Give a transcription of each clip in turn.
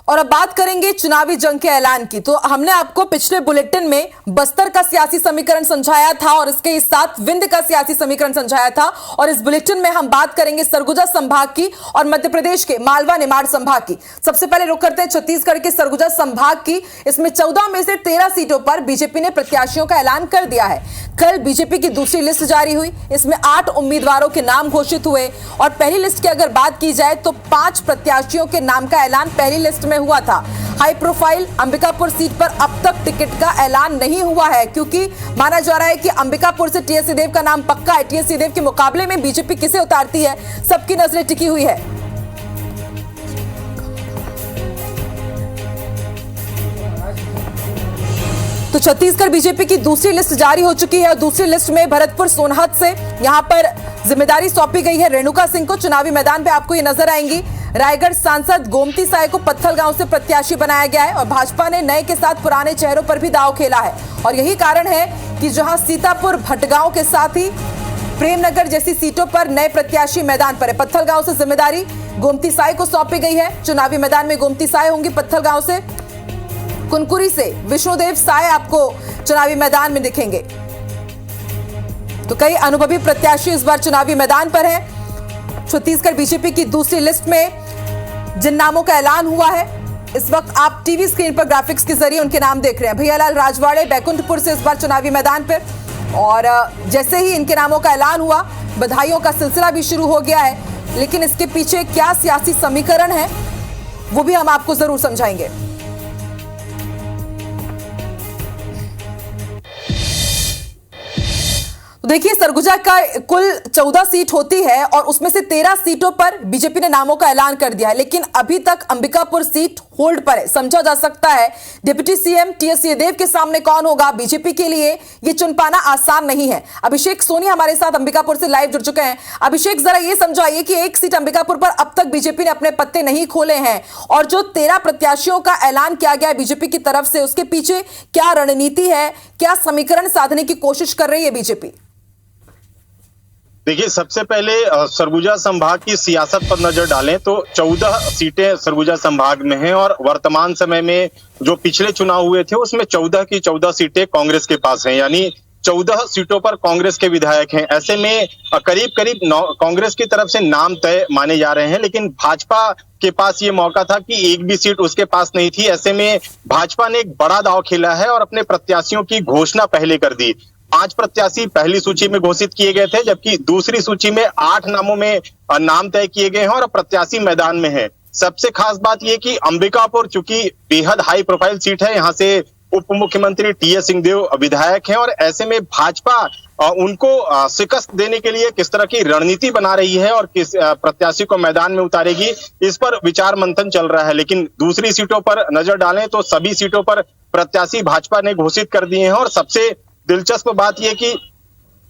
और अब बात करेंगे चुनावी जंग के ऐलान की। तो हमने आपको पिछले बुलेटिन में बस्तर का सियासी समीकरण समझाया था और इसके साथ विंध्य का सियासी समीकरण समझाया था, और इस बुलेटिन में हम बात करेंगे सरगुजा संभाग की और मध्य प्रदेश के मालवा निमाड़ संभाग की। सबसे पहले रुक करते हैं छत्तीसगढ़ के सरगुजा संभाग की। इसमें 14 में से 13 सीटों पर बीजेपी ने प्रत्याशियों का ऐलान कर दिया है। कल बीजेपी की दूसरी लिस्ट जारी हुई, इसमें 8 उम्मीदवारों के नाम घोषित हुए और पहली लिस्ट की अगर बात की जाए तो 5 प्रत्याशियों के नाम का ऐलान पहली लिस्ट में हुआ था। हाई प्रोफाइल अंबिकापुर सीट पर अब तक टिकट का ऐलान नहीं हुआ है, क्योंकि माना जा रहा है कि अंबिकापुर से टीएस सिंहदेव का नाम पक्का है। टीएस सिंहदेव के मुकाबले में बीजेपी किसे उतारती है, सबकी नजरें टिकी हुई है। तो छत्तीसगढ़ बीजेपी की दूसरी लिस्ट जारी हो चुकी है और दूसरी लिस्ट में भरतपुर सोनहत से यहां पर जिम्मेदारी सौंपी गई है रेणुका सिंह को। चुनावी मैदान पे आपको ये नजर आएंगी। रायगढ़ सांसद गोमती साय को पत्थलगांव से प्रत्याशी बनाया गया है और भाजपा ने नए के साथ पुराने चेहरों पर भी दांव खेला है, और यही कारण है कि जहां सीतापुर भटगांव के साथ ही प्रेमनगर जैसी सीटों पर नए प्रत्याशी मैदान पर है। पत्थलगांव से जिम्मेदारी गोमती साय को सौंपी गई है। चुनावी मैदान में गोमती साय होंगी पत्थलगांव से। कुनकुरी से विष्णुदेव साय आपको चुनावी मैदान में दिखेंगे। तो कई अनुभवी प्रत्याशी इस बार चुनावी मैदान पर हैं। छत्तीसगढ़ बीजेपी की दूसरी लिस्ट में जिन नामों का ऐलान हुआ है, इस वक्त आप टीवी स्क्रीन पर ग्राफिक्स के जरिए उनके नाम देख रहे हैं। भैयालाल राजवाड़े बैकुंठपुर से इस बार चुनावी मैदान पर, और जैसे ही इनके नामों का ऐलान हुआ बधाइयों का सिलसिला भी शुरू हो गया है। लेकिन इसके पीछे क्या सियासी समीकरण है वो भी हम आपको जरूर समझाएंगे। तो देखिए, सरगुजा का कुल 14 सीट होती है और उसमें से 13 सीटों पर बीजेपी ने नामों का ऐलान कर दिया है, लेकिन अभी तक अंबिकापुर सीट होल्ड पर है। समझा जा सकता है डिप्टी सीएम टीएस सिंहदेव के सामने कौन होगा, बीजेपी के लिए यह चुन पाना आसान नहीं है। अभिषेक सोनी हमारे साथ अंबिकापुर से लाइव जुड़ चुके हैं। अभिषेक, जरा ये समझाइए कि एक सीट अंबिकापुर पर अब तक बीजेपी ने अपने पत्ते नहीं खोले हैं, और जो 13 प्रत्याशियों का ऐलान किया गया है बीजेपी की तरफ से, उसके पीछे क्या रणनीति है, क्या समीकरण साधने की कोशिश कर रही है बीजेपी? देखिए, सबसे पहले सरगुजा संभाग की सियासत पर नजर डालें तो 14 सीटें सरगुजा संभाग में हैं, और वर्तमान समय में जो पिछले चुनाव हुए थे उसमें 14 की 14 सीटें कांग्रेस के पास हैं, यानी 14 सीटों पर कांग्रेस के विधायक हैं। ऐसे में करीब करीब कांग्रेस की तरफ से नाम तय माने जा रहे हैं, लेकिन भाजपा के पास ये मौका था कि एक भी सीट उसके पास नहीं थी। ऐसे में भाजपा ने एक बड़ा दांव खेला है और अपने प्रत्याशियों की घोषणा पहले कर दी। 5 प्रत्याशी पहली सूची में घोषित किए गए थे, जबकि दूसरी सूची में 8 नामों में नाम तय किए गए हैं और प्रत्याशी मैदान में है। सबसे खास बात यह कि अंबिकापुर चूंकि बेहद हाई प्रोफाइल सीट है, यहाँ से उप मुख्यमंत्री टीएस सिंहदेव विधायक हैं, और ऐसे में भाजपा उनको शिकस्त देने के लिए किस तरह की रणनीति बना रही है और किस प्रत्याशी को मैदान में उतारेगी, इस पर विचार मंथन चल रहा है। लेकिन दूसरी सीटों पर नजर डालें तो सभी सीटों पर प्रत्याशी भाजपा ने घोषित कर दिए हैं, और सबसे दिलचस्प बात यह कि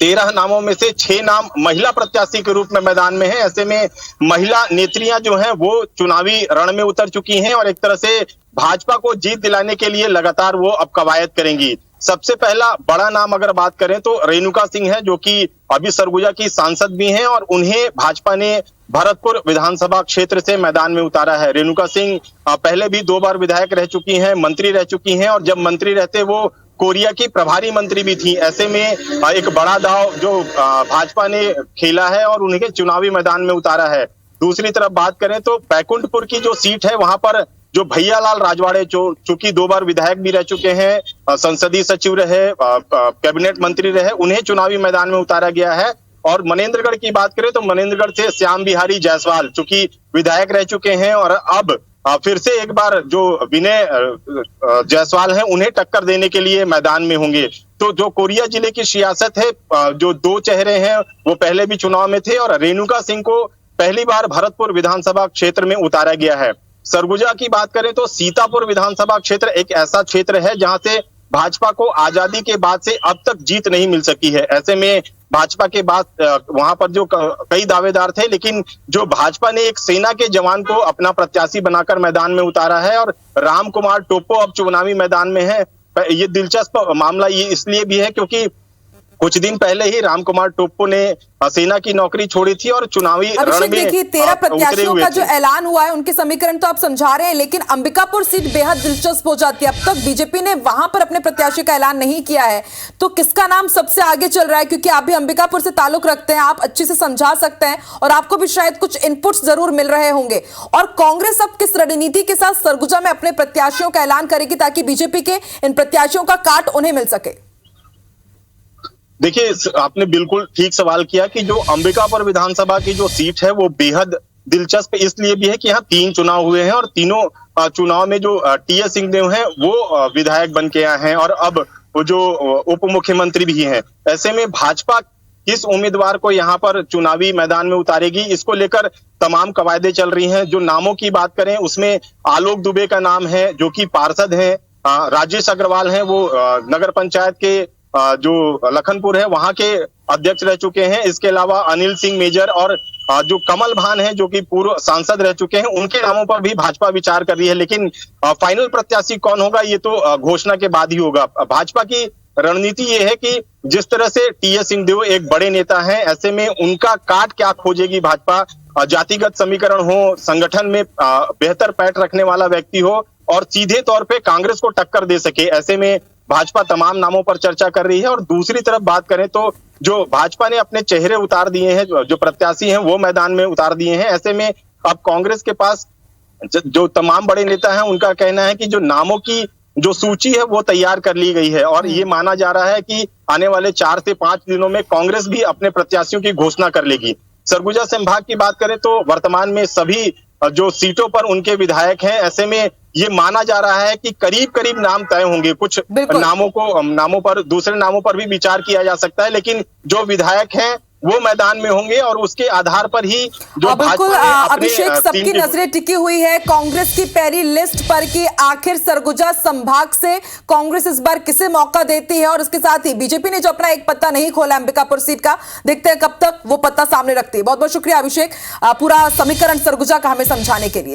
13 नामों में से 6 नाम महिला प्रत्याशी के रूप में मैदान में हैं। ऐसे में महिला नेत्रियां जो हैं वो चुनावी रण में उतर चुकी हैं और एक तरह से भाजपा को जीत दिलाने के लिए लगातार वो अब कवायद करेंगी। सबसे पहला बड़ा नाम अगर बात करें तो रेणुका सिंह है, जो कि अभी सरगुजा की सांसद भी हैं, और उन्हें भाजपा ने भरतपुर विधानसभा क्षेत्र से मैदान में उतारा है। रेणुका सिंह पहले भी 2 बार विधायक रह चुकी हैं, मंत्री रह चुकी हैं, और जब मंत्री रहते वो कोरिया की प्रभारी मंत्री भी थी। ऐसे में एक बड़ा दांव जो भाजपा ने खेला है और उन्हें चुनावी मैदान में उतारा है। दूसरी तरफ बात करें तो बैकुंठपुर की जो सीट है वहां पर जो भैयालाल राजवाड़े जो चूंकि 2 बार विधायक भी रह चुके हैं, संसदीय सचिव रहे, कैबिनेट मंत्री रहे, उन्हें चुनावी मैदान में उतारा गया है। और मनेन्द्रगढ़ की बात करें तो मनेन्द्रगढ़ से श्याम बिहारी जायसवाल चूंकि विधायक रह चुके हैं और अब फिर से एक बार जो विनय जायसवाल हैं उन्हें टक्कर देने के लिए मैदान में होंगे। तो जो कोरिया जिले की सियासत है, जो 2 चेहरे हैं वो पहले भी चुनाव में थे, और रेणुका सिंह को पहली बार भरतपुर विधानसभा क्षेत्र में उतारा गया है। सरगुजा की बात करें तो सीतापुर विधानसभा क्षेत्र एक ऐसा क्षेत्र है जहां से भाजपा को आजादी के बाद से अब तक जीत नहीं मिल सकी है। ऐसे में भाजपा के बाद वहां पर जो कई दावेदार थे, लेकिन जो भाजपा ने एक सेना के जवान को अपना प्रत्याशी बनाकर मैदान में उतारा है, और राम कुमार टोप्पो अब चुनावी मैदान में है। ये दिलचस्प मामला ये इसलिए भी है क्योंकि कुछ दिन पहले ही रामकुमार टोप्पो ने सेना की नौकरी छोड़ी थी और चुनावी रण अभिषेक में देखिए 13 उतरे प्रत्याशियों हुए का थे। जो ऐलान हुआ है उनके समीकरण तो आप समझा रहे हैं, लेकिन अंबिकापुर सीट बेहद दिलचस्प हो जाती है। अब तक बीजेपी ने वहां पर अपने प्रत्याशी का ऐलान नहीं किया है, तो किसका नाम सबसे आगे चल रहा है? क्योंकि आप भी अंबिकापुर से ताल्लुक रखते हैं, आप अच्छे से समझा सकते हैं और आपको भी शायद कुछ इनपुट्स जरूर मिल रहे होंगे। और कांग्रेस अब किस रणनीति के साथ सरगुजा में अपने प्रत्याशियों का ऐलान करेगी ताकि बीजेपी के इन प्रत्याशियों का काट उन्हें मिल सके? देखिए, आपने बिल्कुल ठीक सवाल किया कि जो अंबिकापुर विधानसभा की जो सीट है वो बेहद दिलचस्प इसलिए भी है कि यहाँ 3 चुनाव हुए हैं और तीनों चुनाव में जो टीएस सिंहदेव हैं वो विधायक बन के आए हैं और अब वो जो उप मुख्यमंत्री भी हैं। ऐसे में भाजपा किस उम्मीदवार को यहाँ पर चुनावी मैदान में उतारेगी, इसको लेकर तमाम कवायदे चल रही हैं। जो नामों की बात करें उसमें आलोक दुबे का नाम है जो कि पार्षद हैं, राजेश अग्रवाल हैं वो नगर पंचायत के जो लखनपुर है वहां के अध्यक्ष रह चुके हैं। इसके अलावा अनिल सिंह मेजर और जो कमल भान है जो कि पूर्व सांसद रह चुके हैं, उनके नामों पर भी भाजपा विचार कर रही है। लेकिन फाइनल प्रत्याशी कौन होगा ये तो घोषणा के बाद ही होगा। भाजपा की रणनीति ये है कि जिस तरह से टीएस सिंहदेव एक बड़े नेता हैं, ऐसे में उनका काट क्या खोजेगी भाजपा, जातिगत समीकरण हो, संगठन में बेहतर पैठ रखने वाला व्यक्ति हो और सीधे तौर पे कांग्रेस को टक्कर दे सके। ऐसे में भाजपा तमाम नामों पर चर्चा कर रही है। और दूसरी तरफ बात करें तो जो भाजपा ने अपने चेहरे उतार दिए हैं, जो प्रत्याशी हैं वो मैदान में उतार दिए हैं। ऐसे में अब कांग्रेस के पास जो तमाम बड़े नेता हैं उनका कहना है कि जो नामों की जो सूची है वो तैयार कर ली गई है और ये माना जा रहा है कि आने वाले 4 से 5 दिनों में कांग्रेस भी अपने प्रत्याशियों की घोषणा कर लेगी। सरगुजा संभाग की बात करें तो वर्तमान में सभी जो सीटों पर उनके विधायक हैं, ऐसे में ये माना जा रहा है कि करीब करीब नाम तय होंगे। कुछ नामों पर दूसरे नामों पर भी विचार किया जा सकता है, लेकिन जो विधायक हैं वो मैदान में होंगे और उसके आधार पर ही जो बिल्कुल अभिषेक, सबकी नजरें टिकी हुई है कांग्रेस की पहली लिस्ट पर कि आखिर सरगुजा संभाग से कांग्रेस इस बार किसे मौका देती है। और इसके साथ ही बीजेपी ने जो अपना एक पत्ता नहीं खोला अंबिकापुर सीट का, देखते हैं कब तक वो पत्ता सामने रखती है। बहुत बहुत शुक्रिया अभिषेक, पूरा समीकरण सरगुजा का हमें समझाने के लिए।